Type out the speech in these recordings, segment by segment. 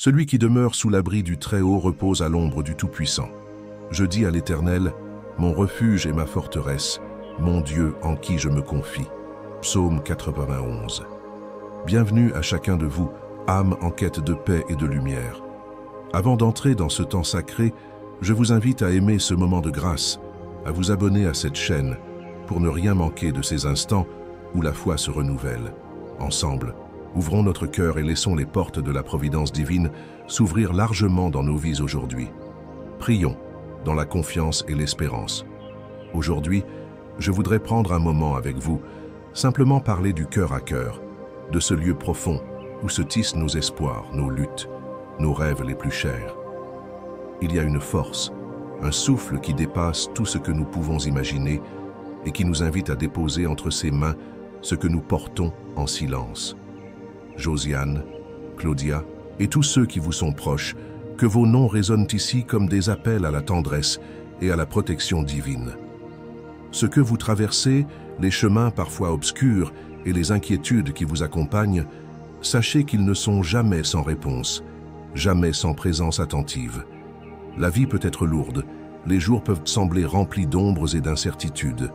Celui qui demeure sous l'abri du Très-Haut repose à l'ombre du Tout-Puissant. Je dis à l'Éternel, mon refuge et ma forteresse, mon Dieu en qui je me confie. Psaume 91. Bienvenue à chacun de vous, âme en quête de paix et de lumière. Avant d'entrer dans ce temps sacré, je vous invite à aimer ce moment de grâce, à vous abonner à cette chaîne, pour ne rien manquer de ces instants où la foi se renouvelle. Ensemble, ouvrons notre cœur et laissons les portes de la providence divine s'ouvrir largement dans nos vies aujourd'hui. Prions, dans la confiance et l'espérance. Aujourd'hui, je voudrais prendre un moment avec vous, simplement parler du cœur à cœur, de ce lieu profond où se tissent nos espoirs, nos luttes, nos rêves les plus chers. Il y a une force, un souffle qui dépasse tout ce que nous pouvons imaginer et qui nous invite à déposer entre ses mains ce que nous portons en silence. Josiane, Claudia et tous ceux qui vous sont proches, que vos noms résonnent ici comme des appels à la tendresse et à la protection divine. Ce que vous traversez, les chemins parfois obscurs et les inquiétudes qui vous accompagnent, sachez qu'ils ne sont jamais sans réponse, jamais sans présence attentive. La vie peut être lourde, les jours peuvent sembler remplis d'ombres et d'incertitudes,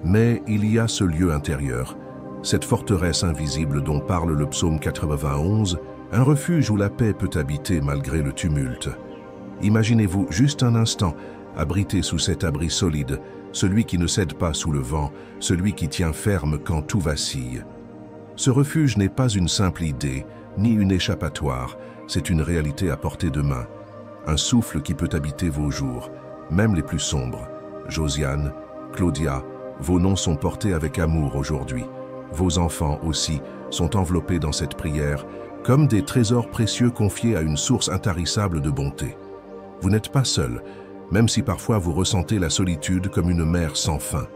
mais il y a ce lieu intérieur, cette forteresse invisible dont parle le psaume 91, un refuge où la paix peut habiter malgré le tumulte. Imaginez-vous juste un instant, abrité sous cet abri solide, celui qui ne cède pas sous le vent, celui qui tient ferme quand tout vacille. Ce refuge n'est pas une simple idée, ni une échappatoire, c'est une réalité à portée de main, un souffle qui peut habiter vos jours, même les plus sombres. Josiane, Claudia, vos noms sont portés avec amour aujourd'hui. Vos enfants aussi sont enveloppés dans cette prière, comme des trésors précieux confiés à une source intarissable de bonté. Vous n'êtes pas seul, même si parfois vous ressentez la solitude comme une mer sans fin.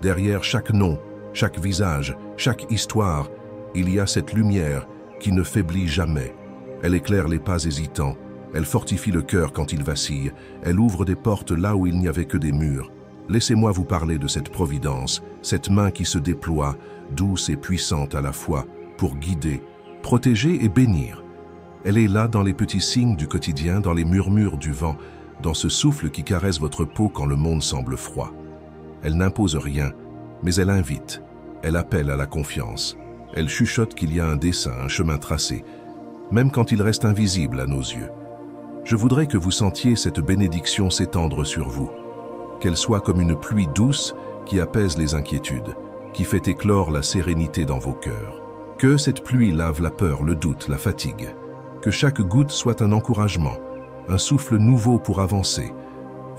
Derrière chaque nom, chaque visage, chaque histoire, il y a cette lumière qui ne faiblit jamais. Elle éclaire les pas hésitants, elle fortifie le cœur quand il vacille, elle ouvre des portes là où il n'y avait que des murs. Laissez-moi vous parler de cette providence, cette main qui se déploie, douce et puissante à la fois, pour guider, protéger et bénir. Elle est là dans les petits signes du quotidien, dans les murmures du vent, dans ce souffle qui caresse votre peau quand le monde semble froid. Elle n'impose rien, mais elle invite, elle appelle à la confiance. Elle chuchote qu'il y a un dessein, un chemin tracé, même quand il reste invisible à nos yeux. Je voudrais que vous sentiez cette bénédiction s'étendre sur vous, qu'elle soit comme une pluie douce qui apaise les inquiétudes, qui fait éclore la sérénité dans vos cœurs. Que cette pluie lave la peur, le doute, la fatigue. Que chaque goutte soit un encouragement, un souffle nouveau pour avancer.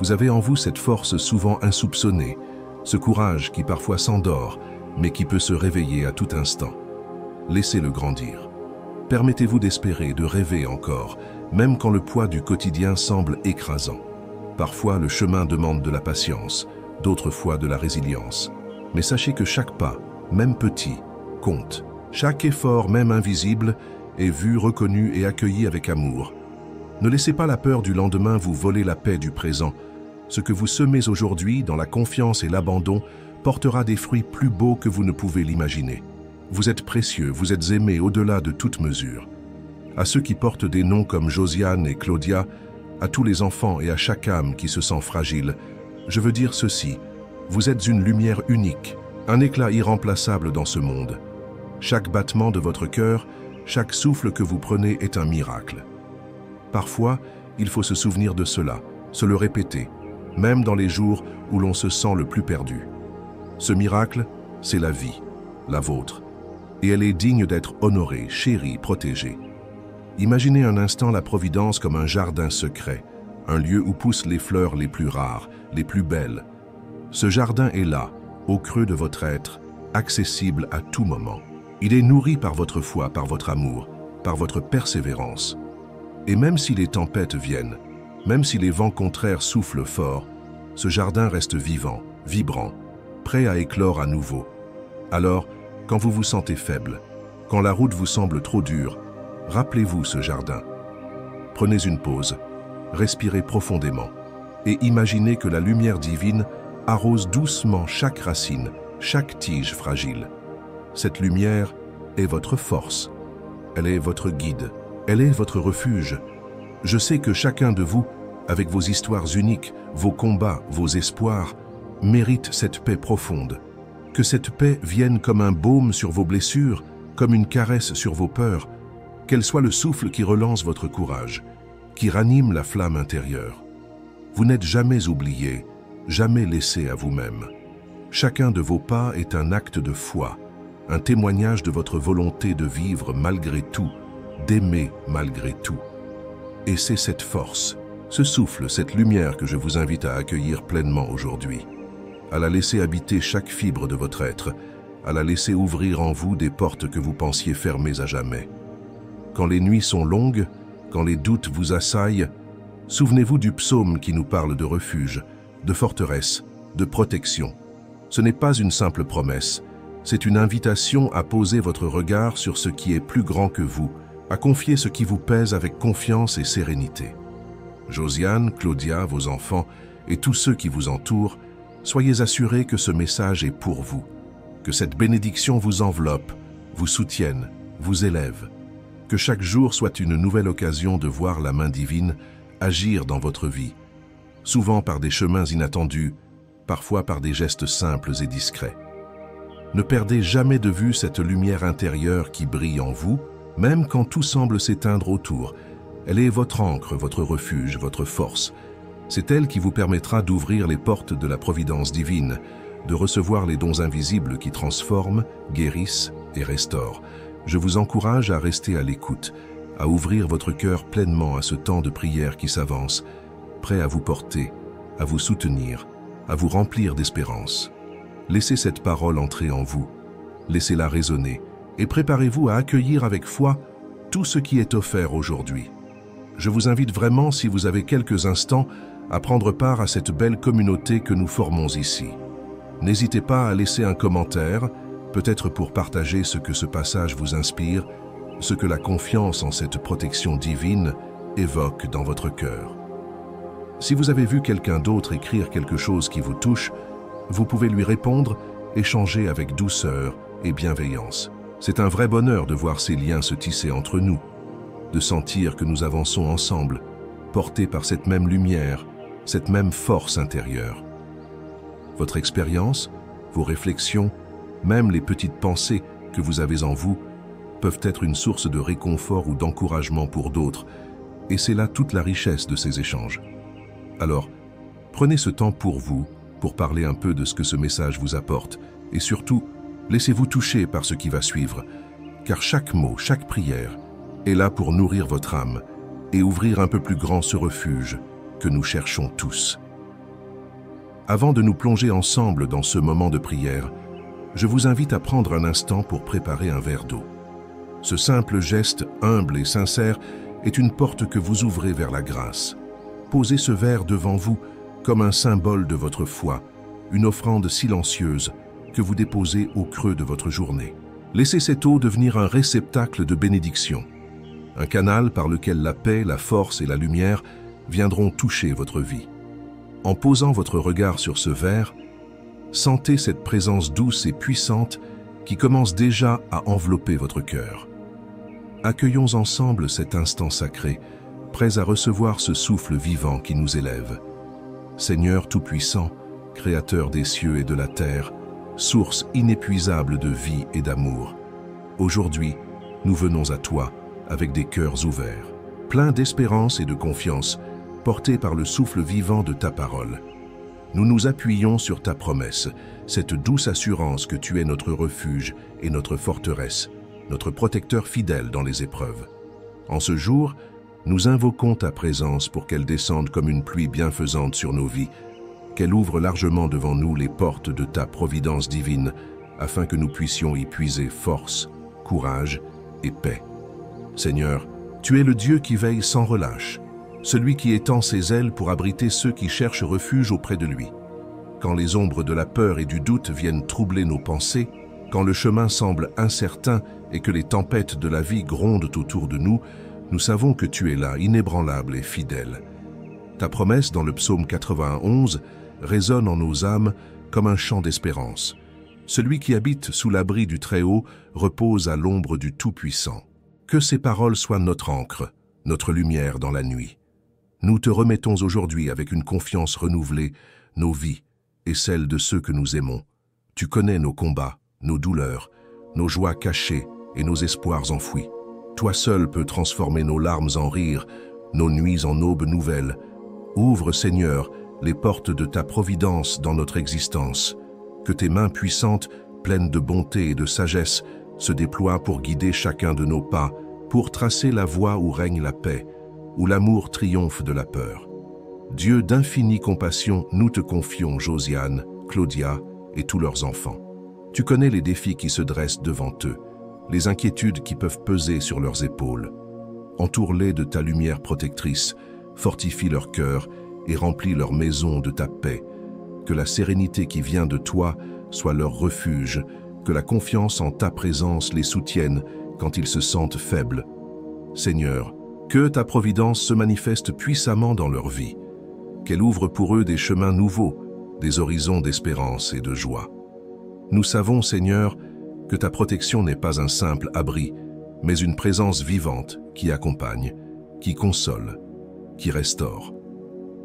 Vous avez en vous cette force souvent insoupçonnée, ce courage qui parfois s'endort, mais qui peut se réveiller à tout instant. Laissez-le grandir. Permettez-vous d'espérer, de rêver encore, même quand le poids du quotidien semble écrasant. Parfois, le chemin demande de la patience, d'autres fois de la résilience. Mais sachez que chaque pas, même petit, compte. Chaque effort, même invisible, est vu, reconnu et accueilli avec amour. Ne laissez pas la peur du lendemain vous voler la paix du présent. Ce que vous semez aujourd'hui, dans la confiance et l'abandon, portera des fruits plus beaux que vous ne pouvez l'imaginer. Vous êtes précieux, vous êtes aimés au-delà de toute mesure. À ceux qui portent des noms comme Josiane et Claudia, à tous les enfants et à chaque âme qui se sent fragile, je veux dire ceci, vous êtes une lumière unique, un éclat irremplaçable dans ce monde. Chaque battement de votre cœur, chaque souffle que vous prenez est un miracle. Parfois, il faut se souvenir de cela, se le répéter, même dans les jours où l'on se sent le plus perdu. Ce miracle, c'est la vie, la vôtre, et elle est digne d'être honorée, chérie, protégée. Imaginez un instant la Providence comme un jardin secret, un lieu où poussent les fleurs les plus rares, les plus belles. Ce jardin est là, au creux de votre être, accessible à tout moment. Il est nourri par votre foi, par votre amour, par votre persévérance. Et même si les tempêtes viennent, même si les vents contraires soufflent fort, ce jardin reste vivant, vibrant, prêt à éclore à nouveau. Alors, quand vous vous sentez faible, quand la route vous semble trop dure, rappelez-vous ce jardin. Prenez une pause, respirez profondément et imaginez que la lumière divine arrose doucement chaque racine, chaque tige fragile. Cette lumière est votre force. Elle est votre guide, Elle est votre refuge. Je sais que chacun de vous, avec vos histoires uniques, vos combats, vos espoirs, mérite cette paix profonde. Que cette paix vienne comme un baume sur vos blessures, comme une caresse sur vos peurs, qu'elle soit le souffle qui relance votre courage, qui ranime la flamme intérieure. Vous n'êtes jamais oublié, jamais laissé à vous-même. Chacun de vos pas est un acte de foi, un témoignage de votre volonté de vivre malgré tout, d'aimer malgré tout. Et c'est cette force, ce souffle, cette lumière que je vous invite à accueillir pleinement aujourd'hui, à la laisser habiter chaque fibre de votre être, à la laisser ouvrir en vous des portes que vous pensiez fermées à jamais. Quand les nuits sont longues, quand les doutes vous assaillent, souvenez-vous du psaume qui nous parle de refuge, de forteresse, de protection. Ce n'est pas une simple promesse, c'est une invitation à poser votre regard sur ce qui est plus grand que vous, à confier ce qui vous pèse avec confiance et sérénité. Josiane, Claudia, vos enfants et tous ceux qui vous entourent, soyez assurés que ce message est pour vous, que cette bénédiction vous enveloppe, vous soutienne, vous élève, que chaque jour soit une nouvelle occasion de voir la main divine agir dans votre vie, souvent par des chemins inattendus, parfois par des gestes simples et discrets. Ne perdez jamais de vue cette lumière intérieure qui brille en vous, même quand tout semble s'éteindre autour. Elle est votre ancre, votre refuge, votre force. C'est elle qui vous permettra d'ouvrir les portes de la providence divine, de recevoir les dons invisibles qui transforment, guérissent et restaurent. Je vous encourage à rester à l'écoute, à ouvrir votre cœur pleinement à ce temps de prière qui s'avance, prêt à vous porter, à vous soutenir, à vous remplir d'espérance. Laissez cette parole entrer en vous, laissez-la résonner et préparez-vous à accueillir avec foi tout ce qui est offert aujourd'hui. Je vous invite vraiment, si vous avez quelques instants, à prendre part à cette belle communauté que nous formons ici. N'hésitez pas à laisser un commentaire, peut-être pour partager ce que ce passage vous inspire, ce que la confiance en cette protection divine évoque dans votre cœur. Si vous avez vu quelqu'un d'autre écrire quelque chose qui vous touche, vous pouvez lui répondre, échanger avec douceur et bienveillance. C'est un vrai bonheur de voir ces liens se tisser entre nous, de sentir que nous avançons ensemble, portés par cette même lumière, cette même force intérieure. Votre expérience, vos réflexions, même les petites pensées que vous avez en vous, peuvent être une source de réconfort ou d'encouragement pour d'autres, et c'est là toute la richesse de ces échanges. Alors, prenez ce temps pour vous, pour parler un peu de ce que ce message vous apporte, et surtout, laissez-vous toucher par ce qui va suivre, car chaque mot, chaque prière est là pour nourrir votre âme et ouvrir un peu plus grand ce refuge que nous cherchons tous. Avant de nous plonger ensemble dans ce moment de prière, je vous invite à prendre un instant pour préparer un verre d'eau. Ce simple geste humble et sincère est une porte que vous ouvrez vers la grâce. Posez ce verre devant vous comme un symbole de votre foi, une offrande silencieuse que vous déposez au creux de votre journée. Laissez cette eau devenir un réceptacle de bénédiction, un canal par lequel la paix, la force et la lumière viendront toucher votre vie. En posant votre regard sur ce verre, sentez cette présence douce et puissante qui commence déjà à envelopper votre cœur. Accueillons ensemble cet instant sacré, prêts à recevoir ce souffle vivant qui nous élève. Seigneur Tout-Puissant, Créateur des cieux et de la terre, source inépuisable de vie et d'amour, aujourd'hui, nous venons à toi avec des cœurs ouverts, pleins d'espérance et de confiance, portés par le souffle vivant de ta parole. Nous nous appuyons sur ta promesse, cette douce assurance que tu es notre refuge et notre forteresse, notre protecteur fidèle dans les épreuves. En ce jour, nous invoquons ta présence pour qu'elle descende comme une pluie bienfaisante sur nos vies, qu'elle ouvre largement devant nous les portes de ta providence divine, afin que nous puissions y puiser force, courage et paix. Seigneur, tu es le Dieu qui veille sans relâche, celui qui étend ses ailes pour abriter ceux qui cherchent refuge auprès de lui. Quand les ombres de la peur et du doute viennent troubler nos pensées, quand le chemin semble incertain et que les tempêtes de la vie grondent autour de nous, nous savons que tu es là, inébranlable et fidèle. Ta promesse dans le psaume 91 résonne en nos âmes comme un chant d'espérance. Celui qui habite sous l'abri du Très-Haut repose à l'ombre du Tout-Puissant. Que ces paroles soient notre encre, notre lumière dans la nuit. Nous te remettons aujourd'hui avec une confiance renouvelée, nos vies et celles de ceux que nous aimons. Tu connais nos combats, nos douleurs, nos joies cachées et nos espoirs enfouis. Toi seul peux transformer nos larmes en rires, nos nuits en aubes nouvelles. Ouvre, Seigneur, les portes de ta providence dans notre existence. Que tes mains puissantes, pleines de bonté et de sagesse, se déploient pour guider chacun de nos pas, pour tracer la voie où règne la paix, où l'amour triomphe de la peur. Dieu d'infinie compassion, nous te confions Josiane, Claudia et tous leurs enfants. Tu connais les défis qui se dressent devant eux, les inquiétudes qui peuvent peser sur leurs épaules. Entoure-les de ta lumière protectrice, fortifie leur cœur et remplis leur maison de ta paix. Que la sérénité qui vient de toi soit leur refuge, que la confiance en ta présence les soutienne quand ils se sentent faibles. Seigneur, que ta providence se manifeste puissamment dans leur vie, qu'elle ouvre pour eux des chemins nouveaux, des horizons d'espérance et de joie. Nous savons, Seigneur, que ta protection n'est pas un simple abri, mais une présence vivante qui accompagne, qui console, qui restaure.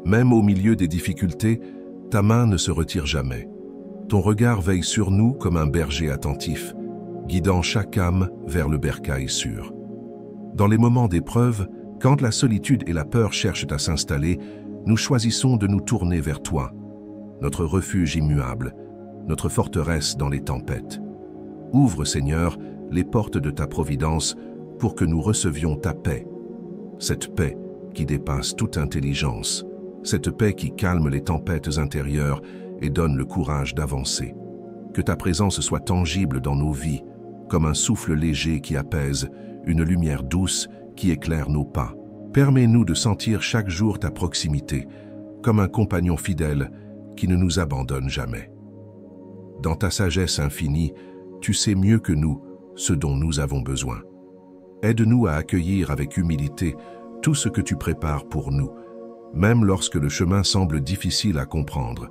Même au milieu des difficultés, ta main ne se retire jamais. Ton regard veille sur nous comme un berger attentif, guidant chaque âme vers le bercail sûr. Dans les moments d'épreuve, quand la solitude et la peur cherchent à s'installer, nous choisissons de nous tourner vers toi, notre refuge immuable, notre forteresse dans les tempêtes. Ouvre, Seigneur, les portes de ta providence pour que nous recevions ta paix. Cette paix qui dépasse toute intelligence, cette paix qui calme les tempêtes intérieures et donne le courage d'avancer. Que ta présence soit tangible dans nos vies, comme un souffle léger qui apaise, une lumière douce qui éclaire nos pas. Permets-nous de sentir chaque jour ta proximité, comme un compagnon fidèle qui ne nous abandonne jamais. Dans ta sagesse infinie, tu sais mieux que nous ce dont nous avons besoin. Aide-nous à accueillir avec humilité tout ce que tu prépares pour nous, même lorsque le chemin semble difficile à comprendre.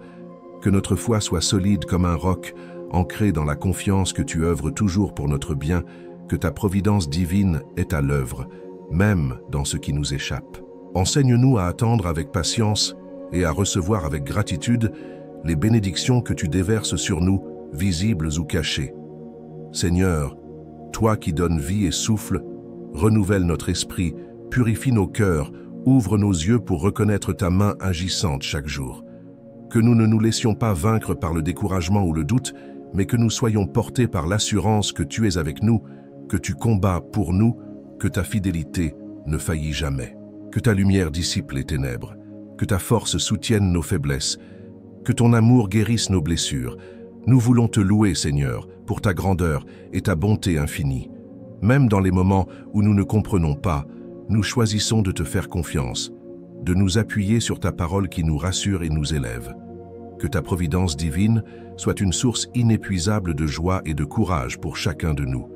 Que notre foi soit solide comme un roc, ancrée dans la confiance que tu œuvres toujours pour notre bien, que ta providence divine est à l'œuvre, même dans ce qui nous échappe. Enseigne-nous à attendre avec patience et à recevoir avec gratitude les bénédictions que tu déverses sur nous, visibles ou cachées. Seigneur, toi qui donnes vie et souffle, renouvelle notre esprit, purifie nos cœurs, ouvre nos yeux pour reconnaître ta main agissante chaque jour. Que nous ne nous laissions pas vaincre par le découragement ou le doute, mais que nous soyons portés par l'assurance que tu es avec nous, que tu combats pour nous, que ta fidélité ne faillit jamais. Que ta lumière dissipe les ténèbres, que ta force soutienne nos faiblesses, que ton amour guérisse nos blessures. Nous voulons te louer, Seigneur, pour ta grandeur et ta bonté infinie. Même dans les moments où nous ne comprenons pas, nous choisissons de te faire confiance, de nous appuyer sur ta parole qui nous rassure et nous élève. Que ta providence divine soit une source inépuisable de joie et de courage pour chacun de nous,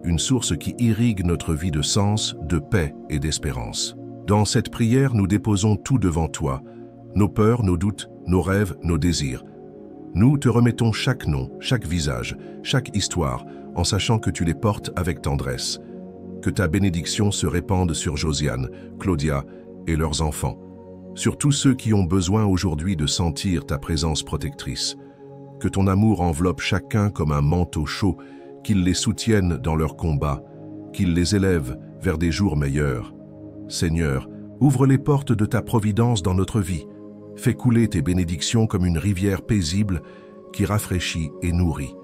une source qui irrigue notre vie de sens, de paix et d'espérance. Dans cette prière, nous déposons tout devant toi, nos peurs, nos doutes, nos rêves, nos désirs. Nous te remettons chaque nom, chaque visage, chaque histoire, en sachant que tu les portes avec tendresse. Que ta bénédiction se répande sur Josiane, Claudia et leurs enfants, sur tous ceux qui ont besoin aujourd'hui de sentir ta présence protectrice. Que ton amour enveloppe chacun comme un manteau chaud, qu'il les soutienne dans leur combat, qu'il les élève vers des jours meilleurs. Seigneur, ouvre les portes de ta providence dans notre vie. Fais couler tes bénédictions comme une rivière paisible qui rafraîchit et nourrit.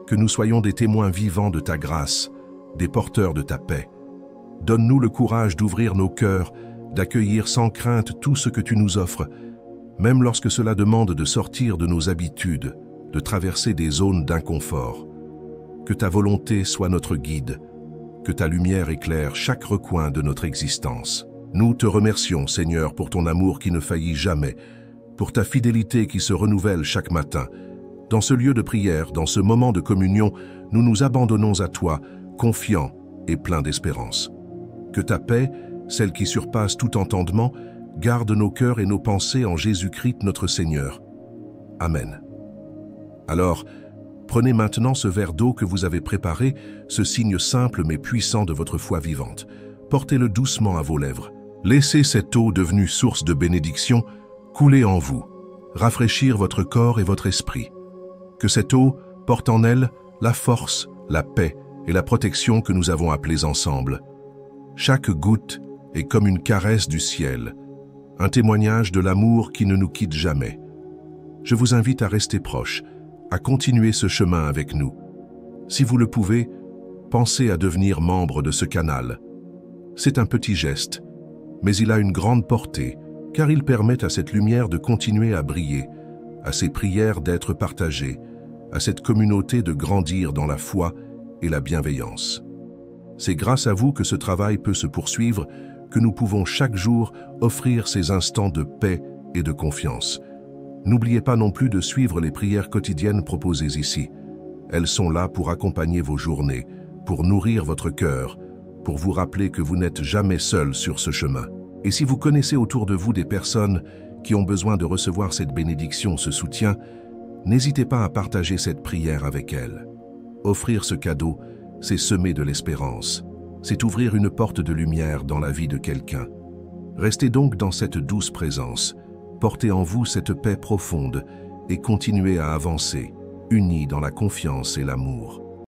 Que nous soyons des témoins vivants de ta grâce, des porteurs de ta paix. Donne-nous le courage d'ouvrir nos cœurs, d'accueillir sans crainte tout ce que tu nous offres, même lorsque cela demande de sortir de nos habitudes, de traverser des zones d'inconfort. Que ta volonté soit notre guide, que ta lumière éclaire chaque recoin de notre existence. Nous te remercions, Seigneur, pour ton amour qui ne faillit jamais, pour ta fidélité qui se renouvelle chaque matin. Dans ce lieu de prière, dans ce moment de communion, nous nous abandonnons à toi, confiants et pleins d'espérance. Que ta paix, celle qui surpasse tout entendement, garde nos cœurs et nos pensées en Jésus-Christ notre Seigneur. Amen. Alors, Prenez maintenant ce verre d'eau que vous avez préparé, ce signe simple mais puissant de votre foi vivante. Portez-le doucement à vos lèvres. Laissez cette eau devenue source de bénédiction couler en vous, rafraîchir votre corps et votre esprit. Que cette eau porte en elle la force, la paix et la protection que nous avons appelées ensemble. Chaque goutte est comme une caresse du ciel, un témoignage de l'amour qui ne nous quitte jamais. Je vous invite à rester proche, à continuer ce chemin avec nous. Si vous le pouvez, pensez à devenir membre de ce canal. C'est un petit geste, mais il a une grande portée, car il permet à cette lumière de continuer à briller, à ces prières d'être partagées, à cette communauté de grandir dans la foi et la bienveillance. C'est grâce à vous que ce travail peut se poursuivre, que nous pouvons chaque jour offrir ces instants de paix et de confiance. N'oubliez pas non plus de suivre les prières quotidiennes proposées ici. Elles sont là pour accompagner vos journées, pour nourrir votre cœur, pour vous rappeler que vous n'êtes jamais seul sur ce chemin. Et si vous connaissez autour de vous des personnes qui ont besoin de recevoir cette bénédiction, ce soutien, n'hésitez pas à partager cette prière avec elles. Offrir ce cadeau, c'est semer de l'espérance. C'est ouvrir une porte de lumière dans la vie de quelqu'un. Restez donc dans cette douce présence. Portez en vous cette paix profonde et continuez à avancer, unis dans la confiance et l'amour.